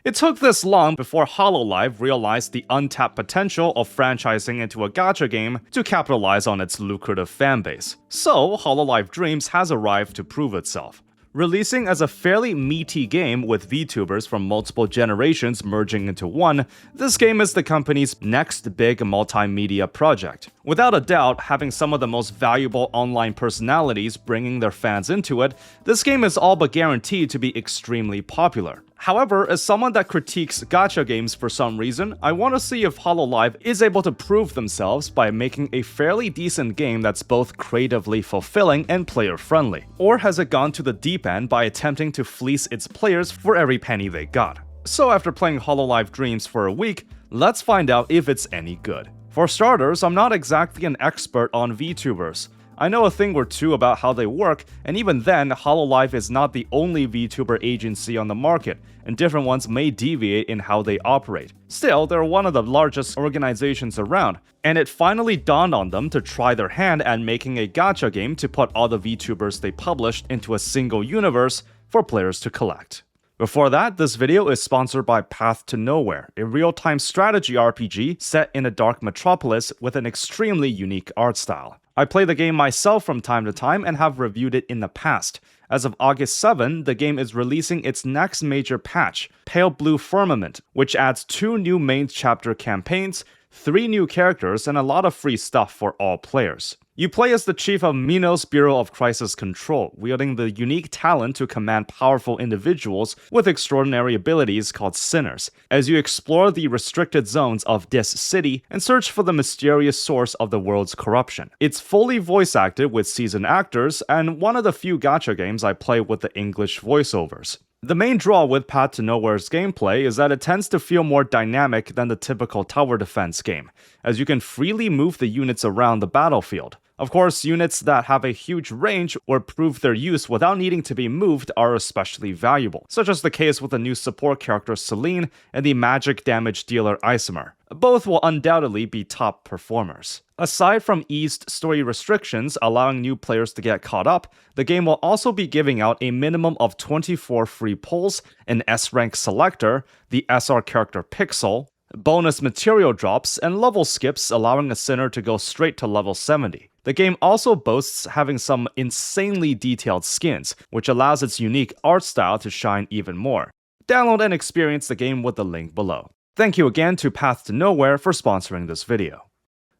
It took this long before Hololive realized the untapped potential of franchising into a gacha game to capitalize on its lucrative fanbase. So, Hololive Dreams has arrived to prove itself. Releasing as a fairly meaty game with VTubers from multiple generations merging into one, this game is the company's next big multimedia project. Without a doubt, having some of the most valuable online personalities bringing their fans into it, this game is all but guaranteed to be extremely popular. However, as someone that critiques gacha games for some reason, I want to see if Hololive is able to prove themselves by making a fairly decent game that's both creatively fulfilling and player-friendly. Or has it gone to the deep end by attempting to fleece its players for every penny they got? So after playing Hololive Dreams for a week, let's find out if it's any good. For starters, I'm not exactly an expert on VTubers. I know a thing or two about how they work, and even then, Hololive is not the only VTuber agency on the market, and different ones may deviate in how they operate. Still, they're one of the largest organizations around, and it finally dawned on them to try their hand at making a gacha game to put all the VTubers they published into a single universe for players to collect. Before that, this video is sponsored by Path to Nowhere, a real-time strategy RPG set in a dark metropolis with an extremely unique art style. I play the game myself from time to time and have reviewed it in the past. As of August 7, the game is releasing its next major patch, Pale Blue Firmament, which adds 2 new main chapter campaigns, 3 new characters, and a lot of free stuff for all players. You play as the chief of Minos Bureau of Crisis Control, wielding the unique talent to command powerful individuals with extraordinary abilities called Sinners, as you explore the restricted zones of this city and search for the mysterious source of the world's corruption. It's fully voice acted with seasoned actors, and one of the few gacha games I play with the English voiceovers. The main draw with Path to Nowhere's gameplay is that it tends to feel more dynamic than the typical tower defense game, as you can freely move the units around the battlefield. Of course, units that have a huge range or prove their use without needing to be moved are especially valuable, such as the case with the new support character Celine and the magic damage dealer Isomer. Both will undoubtedly be top performers. Aside from eased story restrictions allowing new players to get caught up, the game will also be giving out a minimum of 24 free pulls, an S-rank selector, the SR character Pixel, bonus material drops, and level skips allowing a sinner to go straight to level 70. The game also boasts having some insanely detailed skins, which allows its unique art style to shine even more. Download and experience the game with the link below. Thank you again to Path to Nowhere for sponsoring this video.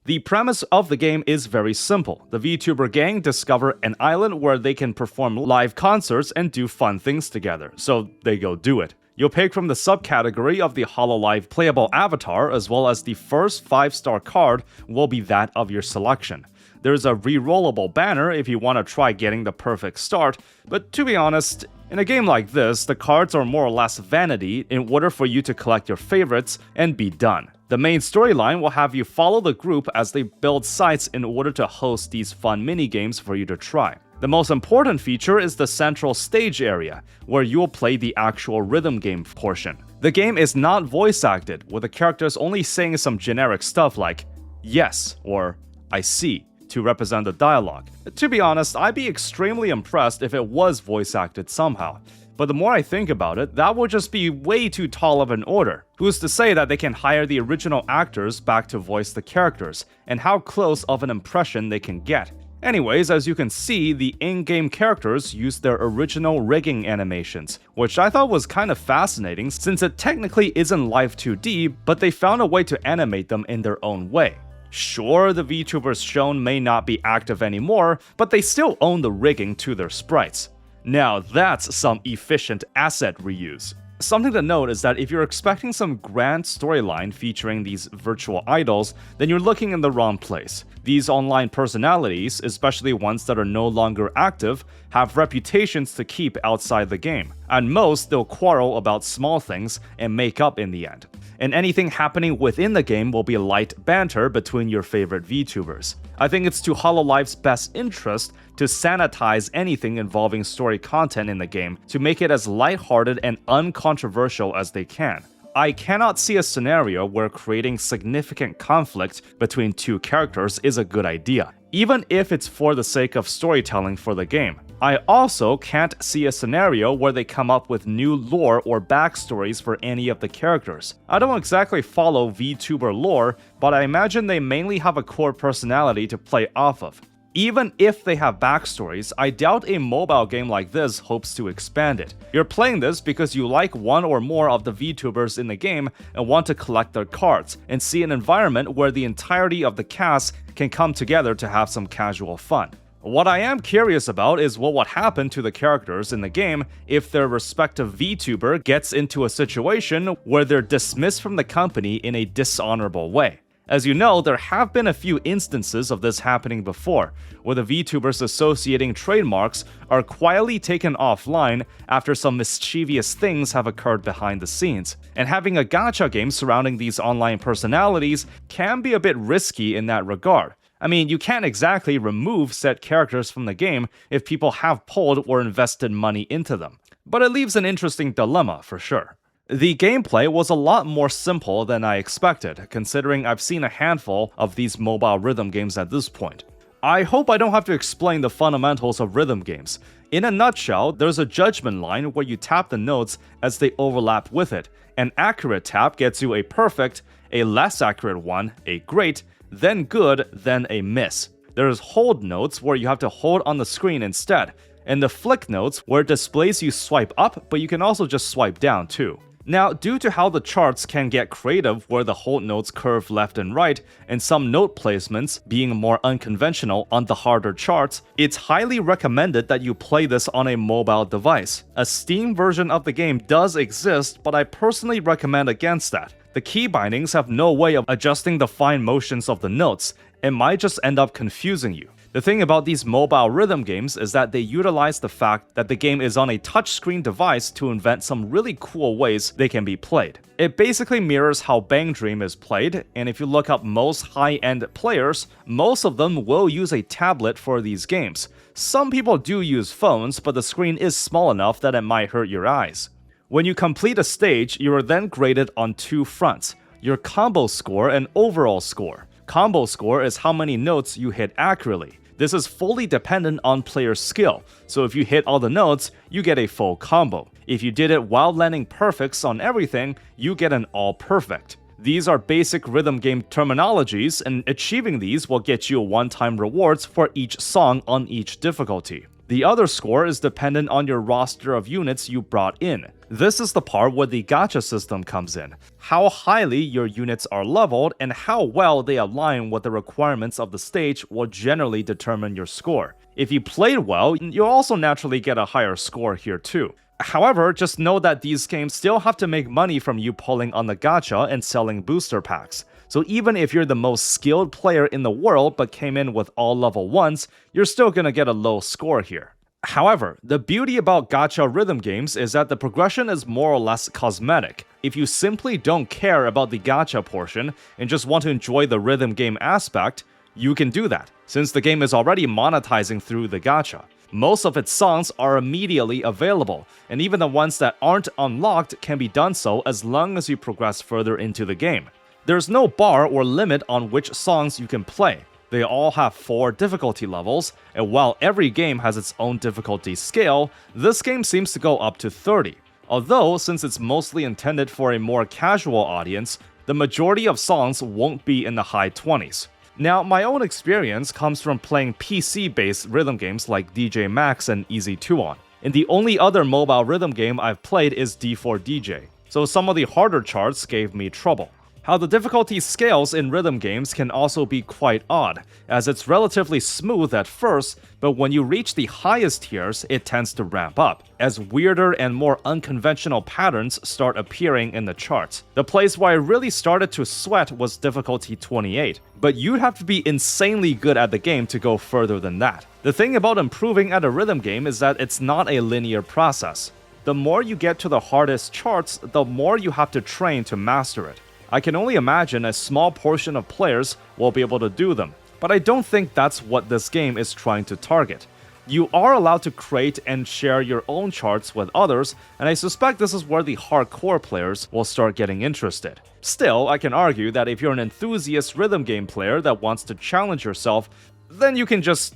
The premise of the game is very simple. The VTuber gang discover an island where they can perform live concerts and do fun things together, so they go do it. You'll pick from the subcategory of the Hololive playable avatar, as well as the first 5-star card will be that of your selection. There's a re-rollable banner if you want to try getting the perfect start, but to be honest, in a game like this, the cards are more or less vanity in order for you to collect your favorites and be done. The main storyline will have you follow the group as they build sites in order to host these fun mini-games for you to try. The most important feature is the central stage area, where you will play the actual rhythm game portion. The game is not voice acted, with the characters only saying some generic stuff like, "yes" or "I see," to represent the dialogue. To be honest, I'd be extremely impressed if it was voice acted somehow. But the more I think about it, that would just be way too tall of an order. Who's to say that they can hire the original actors back to voice the characters, and how close of an impression they can get? Anyways, as you can see, the in-game characters use their original rigging animations, which I thought was kind of fascinating since it technically isn't live 2D, but they found a way to animate them in their own way. Sure, the VTubers shown may not be active anymore, but they still own the rigging to their sprites. Now that's some efficient asset reuse. Something to note is that if you're expecting some grand storyline featuring these virtual idols, then you're looking in the wrong place. These online personalities, especially ones that are no longer active, have reputations to keep outside the game. At most, they'll quarrel about small things and make up in the end. And anything happening within the game will be light banter between your favorite VTubers. I think it's to Hololive's best interest to sanitize anything involving story content in the game to make it as lighthearted and uncontroversial as they can. I cannot see a scenario where creating significant conflict between two characters is a good idea, even if it's for the sake of storytelling for the game. I also can't see a scenario where they come up with new lore or backstories for any of the characters. I don't exactly follow VTuber lore, but I imagine they mainly have a core personality to play off of. Even if they have backstories, I doubt a mobile game like this hopes to expand it. You're playing this because you like one or more of the VTubers in the game and want to collect their cards, and see an environment where the entirety of the cast can come together to have some casual fun. What I am curious about is what would happen to the characters in the game if their respective VTuber gets into a situation where they're dismissed from the company in a dishonorable way. As you know, there have been a few instances of this happening before, where the VTubers associating trademarks are quietly taken offline after some mischievous things have occurred behind the scenes. And having a gacha game surrounding these online personalities can be a bit risky in that regard. I mean, you can't exactly remove said characters from the game if people have pulled or invested money into them. But it leaves an interesting dilemma for sure. The gameplay was a lot more simple than I expected, considering I've seen a handful of these mobile rhythm games at this point. I hope I don't have to explain the fundamentals of rhythm games. In a nutshell, there's a judgment line where you tap the notes as they overlap with it. An accurate tap gets you a perfect, a less accurate one, a great, then good, then a miss. There's hold notes where you have to hold on the screen instead, and the flick notes where it displays you swipe up, but you can also just swipe down too. Now, due to how the charts can get creative where the hold notes curve left and right, and some note placements being more unconventional on the harder charts, it's highly recommended that you play this on a mobile device. A Steam version of the game does exist, but I personally recommend against that. The key bindings have no way of adjusting the fine motions of the notes, and might just end up confusing you. The thing about these mobile rhythm games is that they utilize the fact that the game is on a touchscreen device to invent some really cool ways they can be played. It basically mirrors how Bang Dream is played, and if you look up most high-end players, most of them will use a tablet for these games. Some people do use phones, but the screen is small enough that it might hurt your eyes. When you complete a stage, you are then graded on two fronts: your combo score and overall score. Combo score is how many notes you hit accurately. This is fully dependent on player skill, so if you hit all the notes, you get a full combo. If you did it while landing perfects on everything, you get an all perfect. These are basic rhythm game terminologies, and achieving these will get you one-time rewards for each song on each difficulty. The other score is dependent on your roster of units you brought in. This is the part where the gacha system comes in. How highly your units are leveled and how well they align with the requirements of the stage will generally determine your score. If you played well, you'll also naturally get a higher score here too. However, just know that these games still have to make money from you pulling on the gacha and selling booster packs. So even if you're the most skilled player in the world but came in with all level 1s, you're still gonna get a low score here. However, the beauty about gacha rhythm games is that the progression is more or less cosmetic. If you simply don't care about the gacha portion and just want to enjoy the rhythm game aspect, you can do that, since the game is already monetizing through the gacha. Most of its songs are immediately available, and even the ones that aren't unlocked can be done so as long as you progress further into the game. There's no bar or limit on which songs you can play. They all have 4 difficulty levels, and while every game has its own difficulty scale, this game seems to go up to 30. Although, since it's mostly intended for a more casual audience, the majority of songs won't be in the high 20s. Now, my own experience comes from playing PC-based rhythm games like DJ Max and Easy 2On, and the only other mobile rhythm game I've played is D4DJ, so some of the harder charts gave me trouble. How the difficulty scales in rhythm games can also be quite odd, as it's relatively smooth at first, but when you reach the highest tiers, it tends to ramp up, as weirder and more unconventional patterns start appearing in the charts. The place where I really started to sweat was difficulty 28, but you'd have to be insanely good at the game to go further than that. The thing about improving at a rhythm game is that it's not a linear process. The more you get to the hardest charts, the more you have to train to master it. I can only imagine a small portion of players will be able to do them, but I don't think that's what this game is trying to target. You are allowed to create and share your own charts with others, and I suspect this is where the hardcore players will start getting interested. Still, I can argue that if you're an enthusiast rhythm game player that wants to challenge yourself, then you can just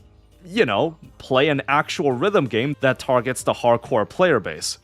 play an actual rhythm game that targets the hardcore player base.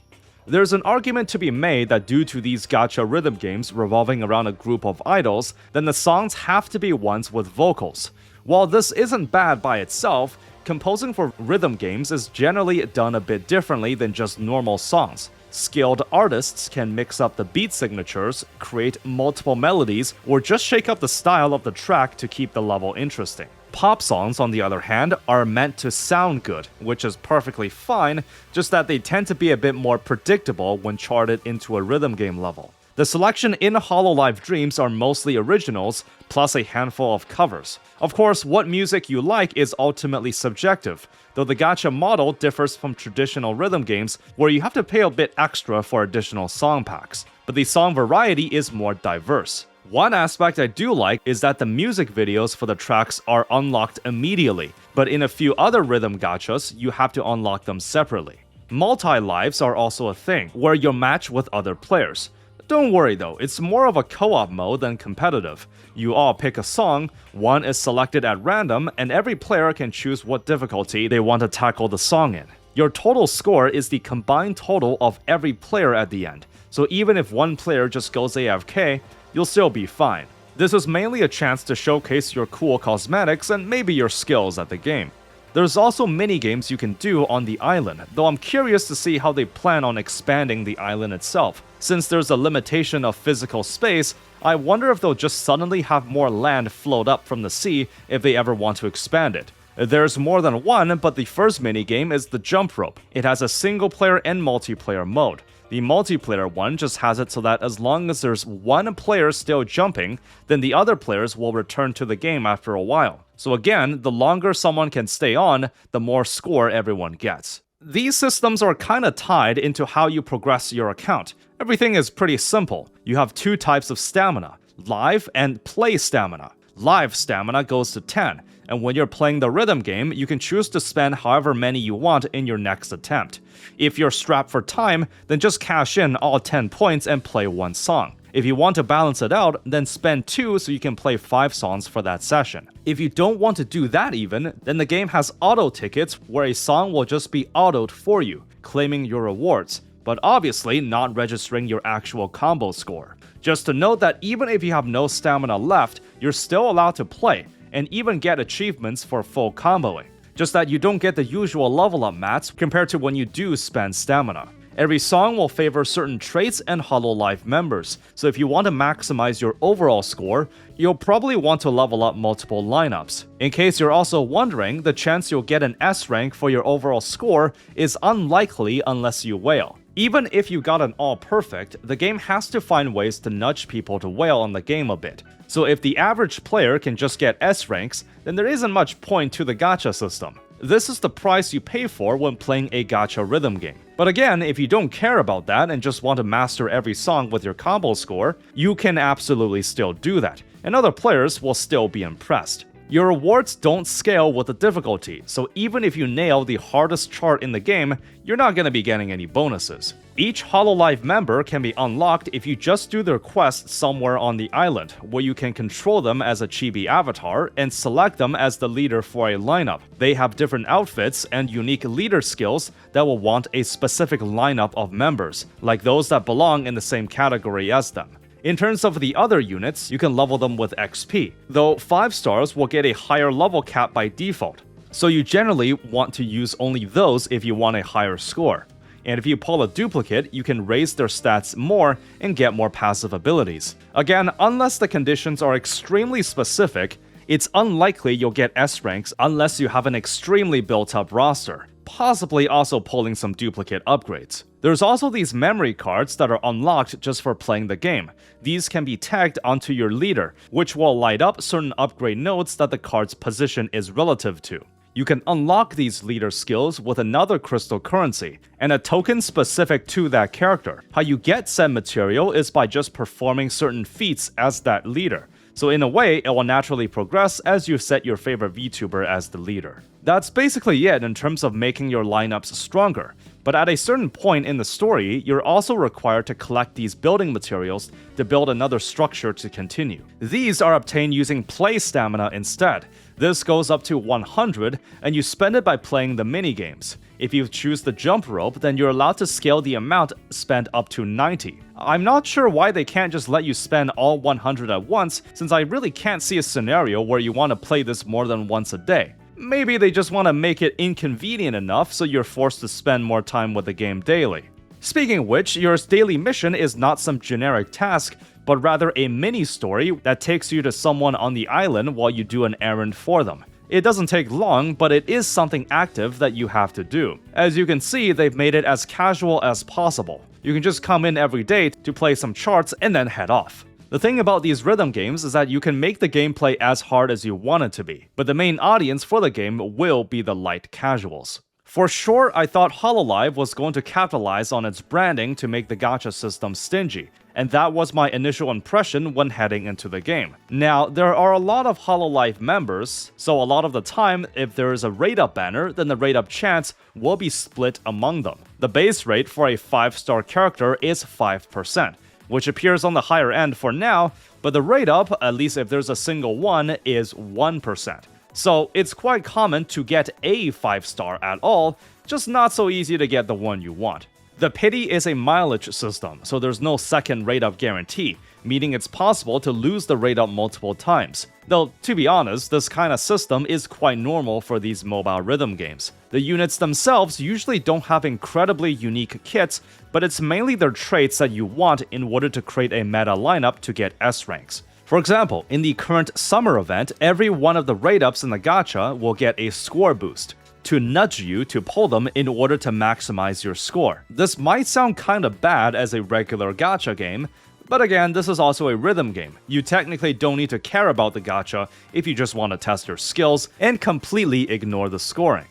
There's an argument to be made that due to these gacha rhythm games revolving around a group of idols, then the songs have to be ones with vocals. While this isn't bad by itself, composing for rhythm games is generally done a bit differently than just normal songs. Skilled artists can mix up the beat signatures, create multiple melodies, or just shake up the style of the track to keep the level interesting. Pop songs, on the other hand, are meant to sound good, which is perfectly fine, just that they tend to be a bit more predictable when charted into a rhythm game level. The selection in Hololive Dreams are mostly originals, plus a handful of covers. Of course, what music you like is ultimately subjective, though the gacha model differs from traditional rhythm games where you have to pay a bit extra for additional song packs, but the song variety is more diverse. One aspect I do like is that the music videos for the tracks are unlocked immediately, but in a few other rhythm gachas, you have to unlock them separately. Multi-lives are also a thing, where you'll match with other players. Don't worry though, it's more of a co-op mode than competitive. You all pick a song, one is selected at random, and every player can choose what difficulty they want to tackle the song in. Your total score is the combined total of every player at the end, so even if one player just goes AFK, you'll still be fine. This is mainly a chance to showcase your cool cosmetics and maybe your skills at the game. There's also mini-games you can do on the island, though I'm curious to see how they plan on expanding the island itself. Since there's a limitation of physical space, I wonder if they'll just suddenly have more land float up from the sea if they ever want to expand it. There's more than one, but the first minigame is the jump rope. It has a single-player and multiplayer mode. The multiplayer one just has it so that as long as there's one player still jumping, then the other players will return to the game after a while. So again, the longer someone can stay on, the more score everyone gets. These systems are kinda tied into how you progress your account. Everything is pretty simple. You have two types of stamina, live and play stamina. Live stamina goes to 10, and when you're playing the rhythm game, you can choose to spend however many you want in your next attempt. If you're strapped for time, then just cash in all 10 points and play one song. If you want to balance it out, then spend 2 so you can play 5 songs for that session. If you don't want to do that even, then the game has auto tickets where a song will just be autoed for you, claiming your rewards, but obviously not registering your actual combo score. Just to note that even if you have no stamina left, you're still allowed to play, and even get achievements for full comboing. Just that you don't get the usual level up mats compared to when you do spend stamina. Every song will favor certain traits and Hololive members, so if you want to maximize your overall score, you'll probably want to level up multiple lineups. In case you're also wondering, the chance you'll get an S rank for your overall score is unlikely unless you whale. Even if you got an all perfect, the game has to find ways to nudge people to whale on the game a bit. So if the average player can just get S ranks, then there isn't much point to the gacha system. This is the price you pay for when playing a gacha rhythm game. But again, if you don't care about that and just want to master every song with your combo score, you can absolutely still do that, and other players will still be impressed. Your rewards don't scale with the difficulty, so even if you nail the hardest chart in the game, you're not going to be getting any bonuses. Each Hololive member can be unlocked if you just do their quest somewhere on the island, where you can control them as a chibi avatar and select them as the leader for a lineup. They have different outfits and unique leader skills that will want a specific lineup of members, like those that belong in the same category as them. In terms of the other units, you can level them with XP, though 5 stars will get a higher level cap by default, so you generally want to use only those if you want a higher score. And if you pull a duplicate, you can raise their stats more and get more passive abilities. Again, unless the conditions are extremely specific, it's unlikely you'll get S ranks unless you have an extremely built up roster, possibly also pulling some duplicate upgrades. There's also these memory cards that are unlocked just for playing the game. These can be tagged onto your leader, which will light up certain upgrade nodes that the card's position is relative to. You can unlock these leader skills with another crystal currency, and a token specific to that character. How you get said material is by just performing certain feats as that leader. So in a way, it will naturally progress as you set your favorite VTuber as the leader. That's basically it in terms of making your lineups stronger, But at a certain point in the story, you're also required to collect these building materials to build another structure to continue. These are obtained using play stamina instead. This goes up to 100, and you spend it by playing the minigames. If you choose the jump rope, then you're allowed to scale the amount spent up to 90. I'm not sure why they can't just let you spend all 100 at once, since I really can't see a scenario where you want to play this more than once a day. Maybe they just want to make it inconvenient enough so you're forced to spend more time with the game daily. Speaking of which, your daily mission is not some generic task, but rather a mini-story that takes you to someone on the island while you do an errand for them. It doesn't take long, but it is something active that you have to do. As you can see, they've made it as casual as possible. You can just come in every day to play some charts and then head off. The thing about these rhythm games is that you can make the gameplay as hard as you want it to be, but the main audience for the game will be the light casuals. For sure, I thought Hololive was going to capitalize on its branding to make the gacha system stingy, and that was my initial impression when heading into the game. Now, there are a lot of Hololive members, so a lot of the time, if there is a rate-up banner, then the rate-up chance will be split among them. The base rate for a 5-star character is 5%. Which appears on the higher end for now, but the rate up, at least if there's a single one, is 1%. So it's quite common to get a 5-star at all, just not so easy to get the one you want. The pity is a mileage system, so there's no second rate up guarantee, meaning it's possible to lose the rate up multiple times. Though, to be honest, this kind of system is quite normal for these mobile rhythm games. The units themselves usually don't have incredibly unique kits, but it's mainly their traits that you want in order to create a meta lineup to get S ranks. For example, in the current summer event, every one of the rate-ups in the gacha will get a score boost to nudge you to pull them in order to maximize your score. This might sound kinda bad as a regular gacha game, but again, this is also a rhythm game. You technically don't need to care about the gacha if you just want to test your skills and completely ignore the scoring.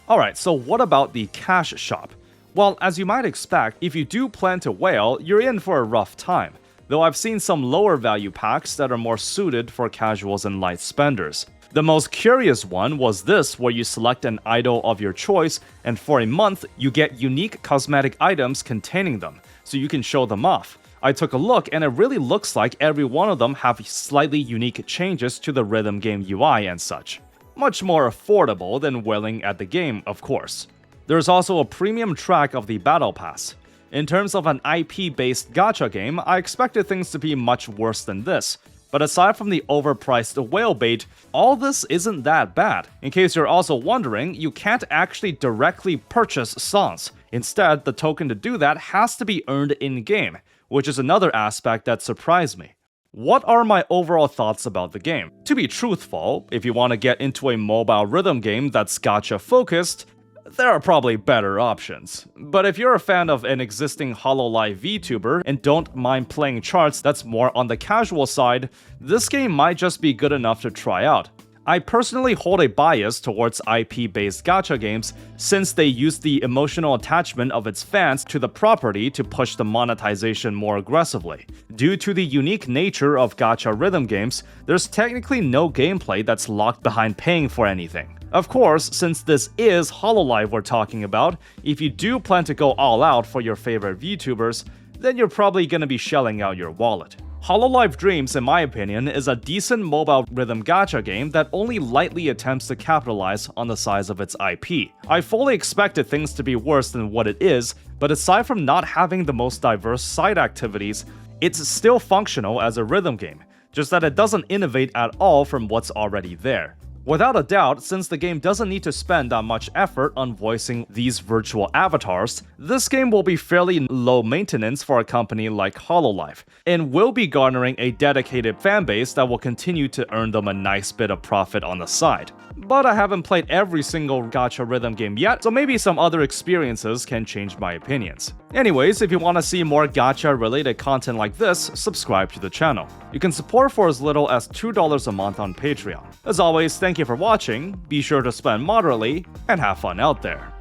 Alright, so what about the cash shop? Well, as you might expect, if you do plan to whale, you're in for a rough time, though I've seen some lower value packs that are more suited for casuals and light spenders. The most curious one was this, where you select an idol of your choice, and for a month, you get unique cosmetic items containing them, so you can show them off. I took a look, and it really looks like every one of them have slightly unique changes to the rhythm game UI and such. Much more affordable than whaling at the game, of course. There's also a premium track of the Battle Pass. In terms of an IP-based gacha game, I expected things to be much worse than this. But aside from the overpriced whale bait, all this isn't that bad. In case you're also wondering, you can't actually directly purchase songs. Instead, the token to do that has to be earned in-game, which is another aspect that surprised me. What are my overall thoughts about the game? To be truthful, if you want to get into a mobile rhythm game that's gacha focused, there are probably better options. But if you're a fan of an existing Hololive VTuber and don't mind playing charts that's more on the casual side, this game might just be good enough to try out. I personally hold a bias towards IP-based gacha games since they use the emotional attachment of its fans to the property to push the monetization more aggressively. Due to the unique nature of gacha rhythm games, there's technically no gameplay that's locked behind paying for anything. Of course, since this is Hololive we're talking about, if you do plan to go all out for your favorite VTubers, then you're probably gonna be shelling out your wallet. Hololive Dreams, in my opinion, is a decent mobile rhythm gacha game that only lightly attempts to capitalize on the size of its IP. I fully expected things to be worse than what it is, but aside from not having the most diverse side activities, it's still functional as a rhythm game, just that it doesn't innovate at all from what's already there. Without a doubt, since the game doesn't need to spend that much effort on voicing these virtual avatars, this game will be fairly low maintenance for a company like Hololive, and will be garnering a dedicated fanbase that will continue to earn them a nice bit of profit on the side. But I haven't played every single gacha rhythm game yet, so maybe some other experiences can change my opinions. Anyways, if you want to see more gacha related content like this, subscribe to the channel. You can support for as little as $2 a month on Patreon. As always, thank you for watching, be sure to spend moderately, and have fun out there.